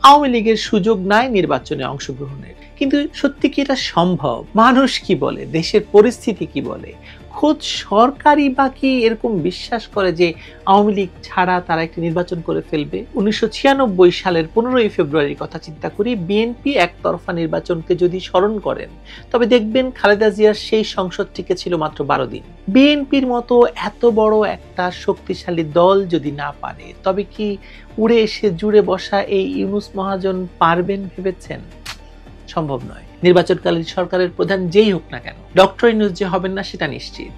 আওয়ামী লীগের সুযোগ নাই নির্বাচনে অংশগ্রহণের। কিন্তু সত্যি কি এটা সম্ভব? মানুষ কি বলে, দেশের পরিস্থিতি কি বলে, খোদ সরকারই বা কি এরকম বিশ্বাস করে যে আওয়ামী লীগ ছাড়া তারা একটি নির্বাচন করে ফেলবে? 1996 সালের 15ই ফেব্রুয়ারির কথা চিন্তা করি। বিএনপি একতরফা নির্বাচনকে যদি স্মরণ করেন তবে দেখবেন খালেদা জিয়ার সেই সংসদ টিকে ছিল মাত্র 12 দিন। বিএনপির মতো এত বড় একটা শক্তিশালী দল যদি না পারে তবে কি উড়ে এসে জুড়ে বসা এই ইউনূস মহাজন পারবেন ভেবেছেন? সম্ভব নয়। নির্বাচনকালীন সরকারের প্রধান যেই হোক না কেন, ডক্টর ইউনূস যে হবেন না সেটা নিশ্চিত।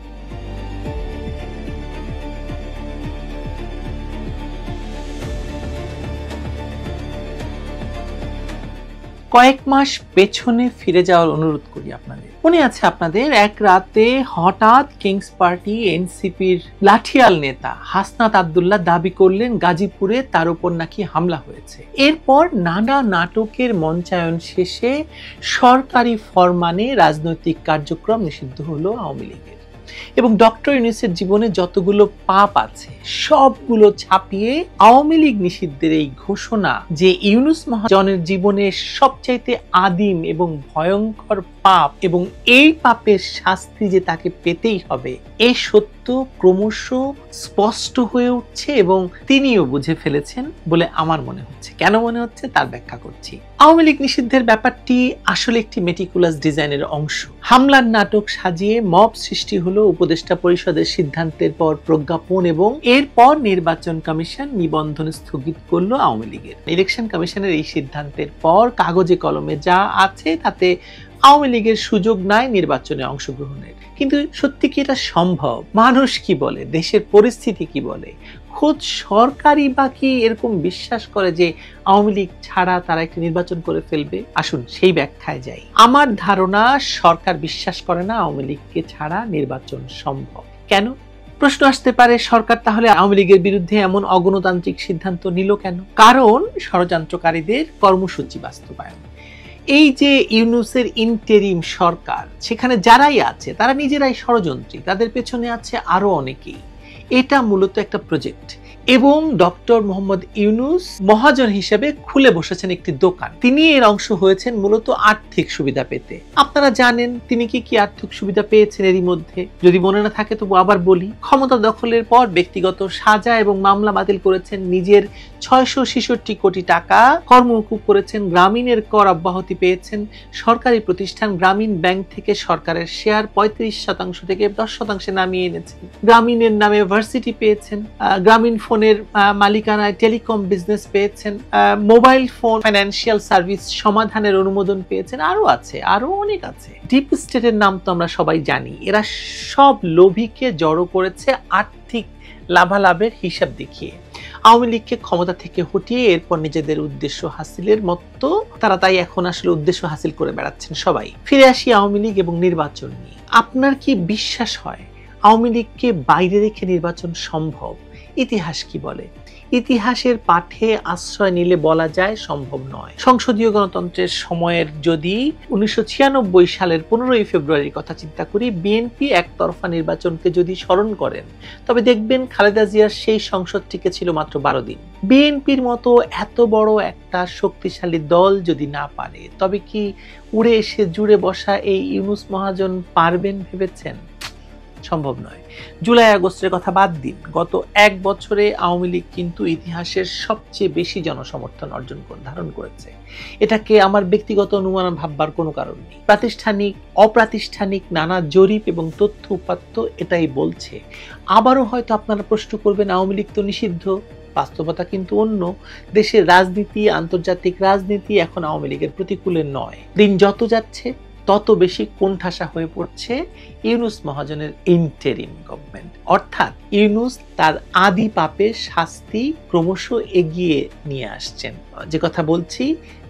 কয়েক মাস পেছনে ফিরে যাওয়ার অনুরোধ করি আপনাদের। মনে আছে আপনাদের, এক রাতে হঠাৎ কিংস পার্টি এনসিপির লাঠিয়াল নেতা হাসনাত আব্দুল্লাহ দাবি করলেন গাজীপুরে তার উপর নাকি হামলা হয়েছে। এরপর নানা নাটকের মঞ্চায়ন শেষে সরকারি ফরমানে রাজনৈতিক কার্যক্রম নিষিদ্ধ হলো আওয়ামী লীগের। এবং ডক্টর ইউনূসের জীবনে যতগুলো পাপ আছে সবগুলো ছাপিয়ে আওয়ামী লীগ নিষিদ্ধের এই ঘোষণা যে ইউনূস মহাজনের জীবনের সবচাইতে আদিম এবং ভয়ঙ্কর পাপ এবং এই পাপের শাস্তি যে তাকে পেতেই হবে, এই সত্য ক্রমশ স্পষ্ট হয়ে উঠছে এবং তিনিও বুঝে ফেলেছেন বলে আমার মনে হচ্ছে। কেন মনে হচ্ছে তার ব্যাখ্যা করছি। আওয়ামী লীগ নিষিদ্ধের ব্যাপারটি আসলে একটি মেটিকুলাস ডিজাইনের অংশ। হামলার নাটক সাজিয়ে মব সৃষ্টি হলো উপদেষ্টা পরিষদের সিদ্ধান্তের পর প্রজ্ঞাপন এবং এরপর নির্বাচন কমিশন নিবন্ধন স্থগিত করলো আওয়ামী লীগের। ইলেকশন কমিশনের এই সিদ্ধান্তের পর কাগজে কলমে যা আছে তাতে আওয়ামী লীগের সুযোগ নাই নির্বাচনে অংশগ্রহণের। কিন্তু সত্যি কি এটা সম্ভব? মানুষ কি বলে, দেশের পরিস্থিতি কি বলে, খোদ সরকারই বা কি এরকম বিশ্বাস করে যে আওয়ামী লীগ ছাড়া তারা একটি নির্বাচন করে ফেলবে? আসুন সেই ব্যাখ্যায় যাই। আমার ধারণা সরকার বিশ্বাস করে না আওয়ামী লীগকে ছাড়া নির্বাচন সম্ভব। কেন? প্রশ্ন আসতে পারে, সরকার তাহলে আওয়ামী লীগের বিরুদ্ধে এমন অগণতান্ত্রিক সিদ্ধান্ত নিল কেন? কারণ ষড়যন্ত্রকারীদের কর্মসূচি বাস্তবায়ন। এই যে ইউনূসের ইন্টেরিম সরকার, সেখানে যারাই আছে তারা নিজেরাই ষড়যন্ত্রী, তাদের পেছনে আছে আরো অনেকেই। এটা মূলত একটা প্রজেক্ট এবং ডক্টর মোহাম্মদ ইউনূস মহাজন হিসেবে খুলে বসেছেন একটি দোকান। তিনি এর অংশ হয়েছেন মূলত আর্থিক সুবিধা পেতে। আপনারা জানেন তিনি কি আর্থিক সুবিধা পেয়েছেন এরই মধ্যে? যদি মনে না থাকে তবু আবার বলি। ক্ষমতা দখলের পর ব্যক্তিগত সাজা এবং মামলা বাতিল করেছেন, নিজের 666 কোটি টাকা কর্মমুকুব করেছেন, গ্রামীণের কর অব্যাহতি পেয়েছেন, সরকারি প্রতিষ্ঠান গ্রামীণ ব্যাংক থেকে সরকারের শেয়ার 35% থেকে 10% নামিয়ে এনেছেন, গ্রামীণের নামে ভার্সিটি পেয়েছেন, গ্রামীণ ফোনের মালিকানায় টেলিকম বিজনেস পেয়েছেন, মোবাইল ফোন ফাইন্যান্সিয়াল সার্ভিস সমাধানের অনুমোদন পেয়েছেন, আরো আছে, আরো অনেক আছে। ডিপ স্টেটের নাম তো আমরা সবাই জানি। এরা সব লোভীকে জড়ো করেছে আর্থিক লাভালাভের হিসাব দেখিয়ে। আওয়ামী লীগকে ক্ষমতা থেকে হটিয়ে এরপর নিজেদের উদ্দেশ্য হাসিলের মতো তারা তাই এখন আসলে উদ্দেশ্য হাসিল করে বেড়াচ্ছেন সবাই। ফিরে আসি আওয়ামী লীগ এবং নির্বাচন নিয়ে। আপনার কি বিশ্বাস হয় আওয়ামী লীগকে বাইরে রেখে নির্বাচন সম্ভব? ইতিহাস কি বলে? ইতিহাসের পাঠে আশ্রয় নিলে বলা যায় সম্ভব নয়। সংসদীয় গণতন্ত্রের সময়ের যদি 1996 সালের 15ই ফেব্রুয়ারির কথা চিন্তা করি, বিএনপি একতরফা নির্বাচনকে যদি স্মরণ করেন তবে দেখবেন খালেদা জিয়ার সেই সংসদ টিকে ছিল মাত্র 12 দিন। বিএনপির মতো এত বড় একটা শক্তিশালী দল যদি না পারে তবে কি উড়ে এসে জুড়ে বসা এই ইউনূস মহাজন পারবেন ভেবেছেন? সম্ভব নয়। জুলাই আগস্টের কথা বাদ দিন, গত এক বছরে আওয়ামী লীগ কিন্তু ইতিহাসের সবচেয়ে বেশি জনসমর্থন ধারণ করেছে। এটাকে আমার ব্যক্তিগত অনুমান ভাববার কোনো কারণ নেই। প্রাতিষ্ঠানিক অপ্রাতিষ্ঠানিক নানা জরিপ এবং তথ্য উপাত্ত এটাই বলছে। আবারও হয়তো আপনারা প্রশ্ন করবেন আওয়ামী লীগ তো নিষিদ্ধ। বাস্তবতা কিন্তু অন্য। দেশের রাজনীতি, আন্তর্জাতিক রাজনীতি এখন আওয়ামী লীগের প্রতিকূলে নয়। দিন যত যাচ্ছে তত বেশি কোণঠাসা হয়ে পড়ছে ইউনূস মহাজনের ইন্টেরিম গভর্নমেন্ট। অর্থাৎ ইউনূস তার আদি পাপের শাস্তি ক্রমশ এগিয়ে নিয়ে আসছেন। যে কথা বলছি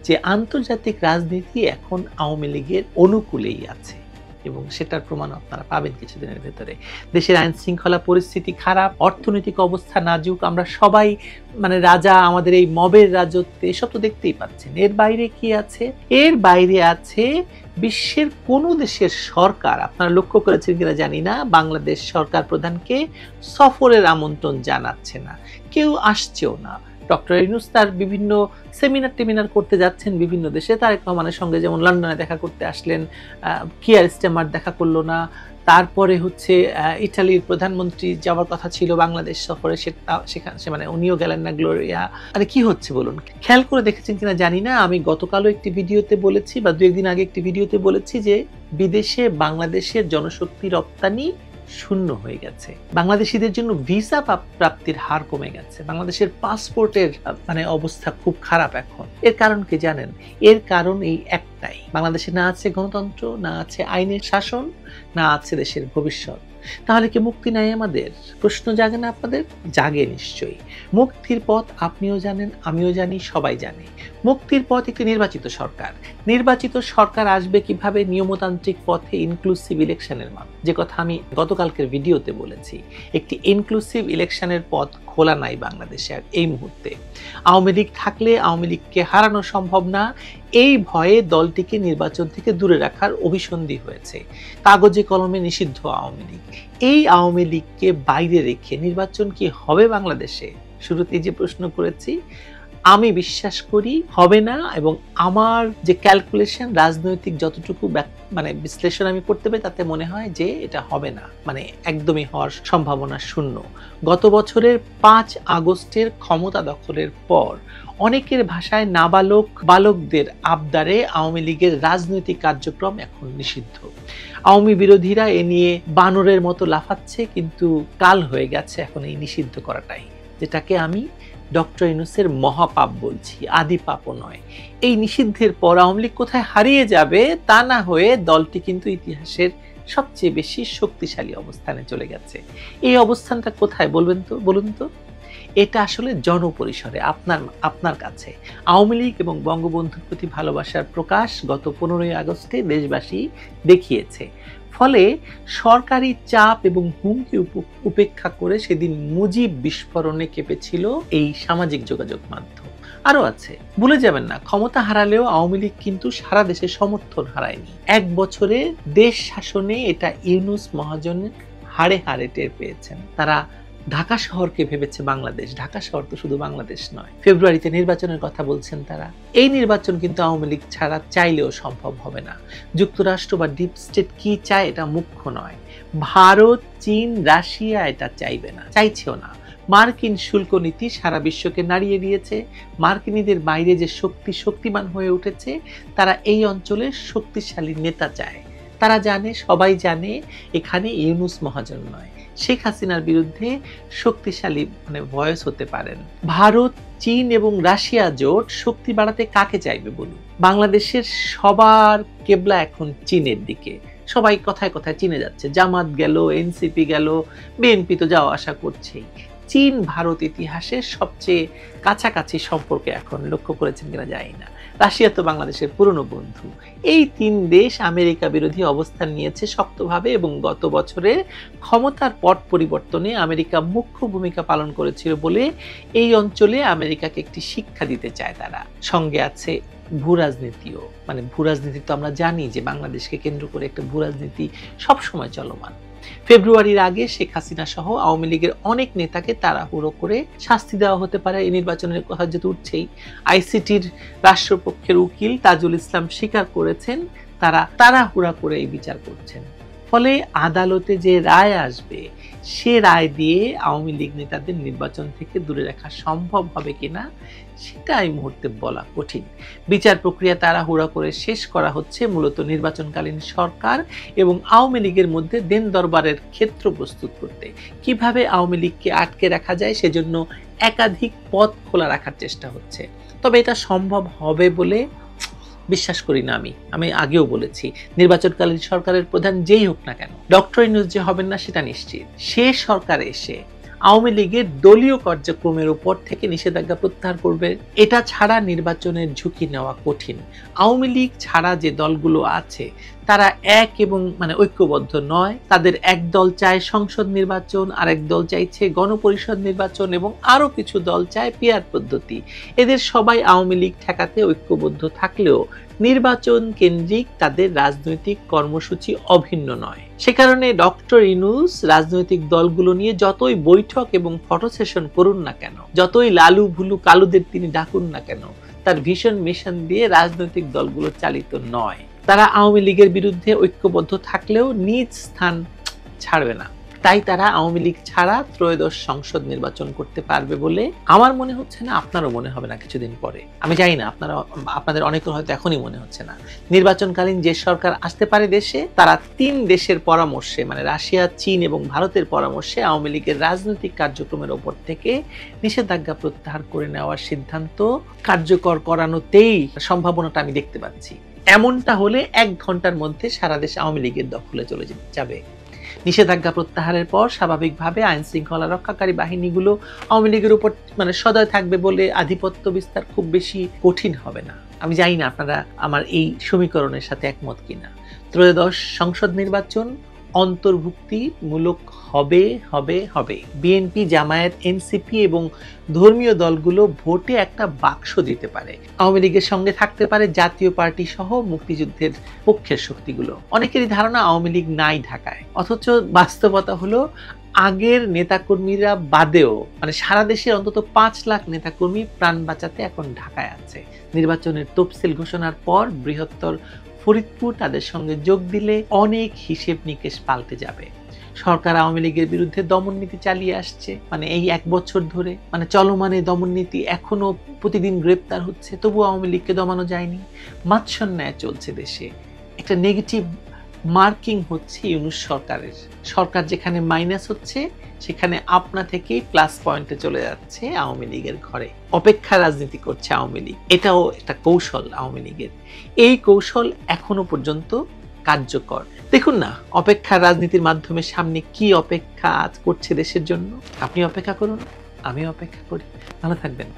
যে আন্তর্জাতিক রাজনীতি এখন আওয়ামী লীগের অনুকূলেই আছে এবং সেটার প্রমাণ আপনারা পাবেন কিছুদিনের ভেতরে। দেশের আইন শৃঙ্খলা পরিস্থিতি খারাপ, অর্থনৈতিক অবস্থা নাজুক, আমরা সবাই রাজা, আমাদের এই মবের রাজত্বে এসব তো দেখতেই পাচ্ছেন। এর বাইরে কি আছে? এর বাইরে আছে বিশ্বের কোন দেশের সরকার, আপনারা লক্ষ্য করেছেন কিনা জানি না, বাংলাদেশ সরকার প্রধানকে সফরের আমন্ত্রণ জানাচ্ছে না, কেউ আসছেও না। ডক্টর ইউনূস তার বিভিন্ন সেমিনার করতে যাচ্ছেন বিভিন্ন দেশে। তারেক রহমানের সঙ্গে যেমন লন্ডনে দেখা করতে আসলেন, কিয়ার স্টারমার দেখা করলো না। তারপরে হচ্ছে ইটালির প্রধানমন্ত্রী যাওয়ার কথা ছিল বাংলাদেশ সফরে, সেখানে মানে উনিও গেলেন না। গ্লোরিয়া, আরে কি হচ্ছে বলুন? খেয়াল করে দেখেছেন কিনা জানি না, আমি গতকালও একটি ভিডিওতে বলেছি বা 2 একদিন আগে একটি ভিডিওতে বলেছি যে বিদেশে বাংলাদেশের জনশক্তি রপ্তানি শূন্য হয়ে গেছে। বাংলাদেশিদের জন্য ভিসা প্রাপ্তির হার কমে গেছে। বাংলাদেশের পাসপোর্টের মানে অবস্থা খুব খারাপ এখন। এর কারণ কি জানেন? এর কারণ এই একটাই, বাংলাদেশে না আছে গণতন্ত্র, না আছে আইনের শাসন, না আছে দেশের ভবিষ্যৎ। তাহলে কি মুক্তি নাই আমাদের? প্রশ্ন জাগে না আপনাদের? জাগে নিশ্চয়ই। মুক্তির পথ আপনিও জানেন, আমিও জানি, সবাই জানে। মুক্তির পথ একটি নির্বাচিত সরকার। নির্বাচিত সরকার আসবে কিভাবে? নিয়মতান্ত্রিক পথে, ইনক্লুসিভ ইলেকশনের মাধ্যমে। যে কথা আমি গতকালকের ভিডিওতে বলেছি, একটি ইনক্লুসিভ ইলেকশনের পথ খোলা নাই বাংলাদেশে এই মুহূর্তে। আওয়ামী লীগ থাকলে আওয়ামী লীগকে হারানো সম্ভব না, এই ভয়ে দলটিকে নির্বাচন থেকে দূরে রাখার অভিসন্ধি হয়েছে। কাগজে কলমে নিষিদ্ধ আওয়ামী লীগ। এই আওয়ামী লীগকে বাইরে রেখে নির্বাচন কি হবে বাংলাদেশে? শুরুতেই যে প্রশ্ন করেছি, আমি বিশ্বাস করি হবে না, এবং আমার যে ক্যালকুলেশন, রাজনৈতিক যতটুকু মানে বিশ্লেষণ আমি করতে পারি, তাতে মনে হয় যে এটা হবে না, মানে একদমই হওয়ার সম্ভাবনা শূন্য। গত বছরের 5 আগস্টের ক্ষমতা দখলের পর অনেকের ভাষায় নাবালক বালকদের আবদারে আওয়ামী লীগের রাজনৈতিক কার্যক্রম এখন নিষিদ্ধ। আওয়ামী বিরোধীরা এ নিয়ে বানরের মতো লাফাচ্ছে, কিন্তু কাল হয়ে গেছে এখন এই নিষিদ্ধ করাটাই, যেটাকে আমি ডক্টর ইউনূসের মহাপাপ বলছি, আদি পাপও নয়। এই নিষিদ্ধের পর আওয়ামী লীগ কোথায় হারিয়ে যাবে তা না হয়ে দলটি কিন্তু ইতিহাসের সবচেয়ে বেশি শক্তিশালী অবস্থানে চলে গেছে। এই অবস্থানটা কোথায় বলুন তো? এটা আসলে জনপরিসরে, আপনার কাছে। আওয়ামী লীগ এবং বঙ্গবন্ধুর প্রতি ভালোবাসার প্রকাশ গত 15ই আগস্টে দেশবাসী দেখিয়েছে। ফলে সরকারি চাপ এবং হুমকি উপেক্ষা করে সেদিন মুজিব বিস্ফোরণে কেঁপেছিল এই সামাজিক যোগাযোগ মাধ্যম। আরো আছে, ভুলে যাবেন না, ক্ষমতা হারালেও আওয়ামী লীগ কিন্তু সারা দেশে সমর্থন হারায়নি। 1 বছরে দেশ শাসনে এটা ইউনূস মহাজনের হাড়ে হাড়ে টের পেয়েছেন। তারা ঢাকা শহরকে ভেবেছে বাংলাদেশ। ঢাকা শহর তো শুধু বাংলাদেশ নয়। ফেব্রুয়ারিতে নির্বাচনের কথা বলছেন তারা। এই নির্বাচন কিন্তু আওয়ামী লীগ ছাড়া চাইলেও সম্ভব হবে না। যুক্তরাষ্ট্র বা ডিপ স্টেট কি চায় এটা মুখ্য নয়। ভারত, চীন, রাশিয়া এটা চাইবে না, চাইছেও না। মার্কিন শুল্ক নীতি সারা বিশ্বকে নাড়িয়ে দিয়েছে। মার্কিনীদের বাইরে যে শক্তিমান হয়ে উঠেছে, তারা এই অঞ্চলের শক্তিশালী নেতা চায়। তারা জানে, সবাই জানে, এখানে ইউনূস মহাজন নয়, শেখ হাসিনার বিরুদ্ধে শক্তিশালী মানে ভয়েস হতে পারেন। ভারত, চীন এবং রাশিয়া জোট শক্তি বাড়াতে কাকে চাইবে বলুন? বাংলাদেশের সবার কেবলা এখন চীনের দিকে। সবাই কথায় কথায় চীনে যাচ্ছে। জামাত গেল, এনসিপি গেল, বিএনপি তো যাওয়া আসা করছেই। চীন ভারত ইতিহাসের সবচেয়ে কাছাকাছি সম্পর্কে এখন, লক্ষ্য করেছেন কিনা জানি না। রাশিয়া তো বাংলাদেশের পুরনো বন্ধু। এই 3 দেশ আমেরিকা বিরোধী অবস্থান নিয়েছে শক্তভাবে, এবং গত বছরে ক্ষমতার পট পরিবর্তনে আমেরিকা মুখ্য ভূমিকা পালন করেছিল বলে এই অঞ্চলে আমেরিকাকে একটি শিক্ষা দিতে চায় তারা। সঙ্গে আছে ভূরাজনীতিও, মানে ভূরাজনীতি তো আমরা জানি যে বাংলাদেশকে কেন্দ্র করে একটা ভূরাজনীতি সবসময় চলমান। ফেব্রুয়ারির আগে শেখ হাসিনা সহ আওয়ামী লীগের অনেক নেতাকে তাড়াহুড়ো করে শাস্তি দেওয়া হতে পারে। এই নির্বাচনের কথা যেহেতু উঠছেই, আইসিটির রাষ্ট্রপক্ষের উকিল তাজুল ইসলাম স্বীকার করেছেন তারা তাড়াহুড়া করে এই বিচার করছেন। ফলে আদালতে যে রায় আসবে, সে রায় দিয়ে আওয়ামী লীগ নেতাদের নির্বাচন থেকে দূরে রাখা সম্ভব হবে কিনা সেটা এই মুহূর্তে বলা কঠিন। বিচার প্রক্রিয়া তাড়াহুড়া করে শেষ করা হচ্ছে মূলত নির্বাচনকালীন সরকার এবং আওয়ামী লীগের মধ্যে দেন দরবারের ক্ষেত্র প্রস্তুত করতে। কিভাবে আওয়ামী লীগকে আটকে রাখা যায় সেজন্য একাধিক পথ খোলা রাখার চেষ্টা হচ্ছে। তবে এটা সম্ভব হবে বলে বিশ্বাস করি না। আমি আগেও বলেছি, নির্বাচনকালীন সরকারের প্রধান যেই হোক না কেন, ডক্টর ইউনূস যে হবেন না সেটা নিশ্চিত। সে সরকার এসে আওয়ামী লীগের দলীয় কার্যক্রমের উপর থেকে নিষেধাজ্ঞা প্রত্যাহার করবে। এটা ছাড়া নির্বাচনের ঝুঁকি নেওয়া কঠিন। আওয়ামী লীগ ছাড়া যে দলগুলো আছে তারা এক এবং ঐক্যবদ্ধ নয়। তাদের এক দল চায় সংসদ নির্বাচন, আরেক দল চাইছে গণপরিষদ নির্বাচন এবং আরো কিছু দল চায় পিয়ার পদ্ধতি। এদের সবাই আওয়ামী লীগ ঠেকাতে ঐক্যবদ্ধ থাকলেও নির্বাচন কেন্দ্রিক তাদের রাজনৈতিক কর্মসূচি অভিন্ন নয়। সে কারণে ডক্টর ইউনূস রাজনৈতিক দলগুলো নিয়ে যতই বৈঠক এবং ফটো সেশন করুন না কেন, যতই লালু ভুলু কালুদের তিনি ডাকুন না কেন, তার ভিশন মিশন দিয়ে রাজনৈতিক দলগুলো চালিত নয়। তারা আওয়ামী লীগের বিরুদ্ধে ঐক্যবদ্ধ থাকলেও নিজ স্থান ছাড়বে না। তাই তারা আওয়ামী লীগ ছাড়া ত্রয়োদশ সংসদ নির্বাচন করতে পারবে বলে আমার মনে হচ্ছে না, আপনারও মনে হবে না কিছুদিন পরে। আমি জানি না আপনাদের অনেকের হয়তো এখনই মনে হচ্ছে না। নির্বাচনকালীন যে সরকার আসতে পারে দেশে, তারা 3 দেশের পরামর্শে রাশিয়া, চীন এবং ভারতের পরামর্শে আওয়ামী লীগের রাজনৈতিক কার্যক্রমের ওপর থেকে নিষেধাজ্ঞা প্রত্যাহার করে নেওয়ার সিদ্ধান্ত কার্যকর করানোতেই সম্ভাবনাটা আমি দেখতে পাচ্ছি। এমনটা হলে 1 ঘন্টার মধ্যে সারা দেশ আওয়ামী লীগের দখলে চলে যাবে। নিষেধাজ্ঞা প্রত্যাহারের পর স্বাভাবিকভাবে আইন শৃঙ্খলা রক্ষাকারী বাহিনীগুলো আওয়ামী লীগের উপর সদয় থাকবে বলে আধিপত্য বিস্তার খুব বেশি কঠিন হবে না। আমি জানি না আপনারা আমার এই সমীকরণের সাথে একমত কিনা। ত্রয়োদশ সংসদ নির্বাচন অন্তর্ভুক্তিমূলক হবে হবে হবে। বিএনপি, জামায়াত, এনসিপি এবং ধর্মীয় দলগুলো ভোটে একটা বাক্স দিতে পারে। আওয়ামী লীগের সঙ্গে থাকতে পারে জাতীয় পার্টি সহ মুক্তিযুদ্ধের পক্ষের শক্তিগুলো। অনেকেরই ধারণা আওয়ামী লীগ নাই ঢাকায়, অথচ বাস্তবতা হলো আগের নেতাকর্মীরা বাদেও সারা দেশে অন্তত 5 লাখ নেতাকর্মী প্রাণ বাঁচাতে এখন ঢাকায় আছে। নির্বাচনের তফসিল ঘোষণার পর বৃহত্তর ফরিদপুর তাদের সঙ্গে যোগ দিলে অনেক হিসেব নিকেশ পাল্টে যাবে। সরকার আওয়ামী লীগের বিরুদ্ধে দমন নীতি চালিয়ে আসছে, এই 1 বছর ধরে চলমানে দমন নীতি, এখনো প্রতিদিন গ্রেপ্তার হচ্ছে, তবু আওয়ামী লীগকে দমানো যায়নি। মাৎসন্যায় চলছে দেশে। একটা নেগেটিভ মার্কিং হচ্ছে ইউনূস সরকারের। সরকার যেখানে মাইনাস হচ্ছে, সেখানে আপনা থেকেই প্লাস পয়েন্টে চলে যাচ্ছে আওয়ামী লীগের ঘরে। অপেক্ষা রাজনীতি করছে আওয়ামী লীগ। এটাও একটা কৌশল আওয়ামী লীগের। এই কৌশল এখনো পর্যন্ত কার্যকর। দেখুন না, অপেক্ষা রাজনীতির মাধ্যমে সামনে কি অপেক্ষা করছে দেশের জন্য। আপনি অপেক্ষা করুন, আমি অপেক্ষা করি। ভালো থাকবেন।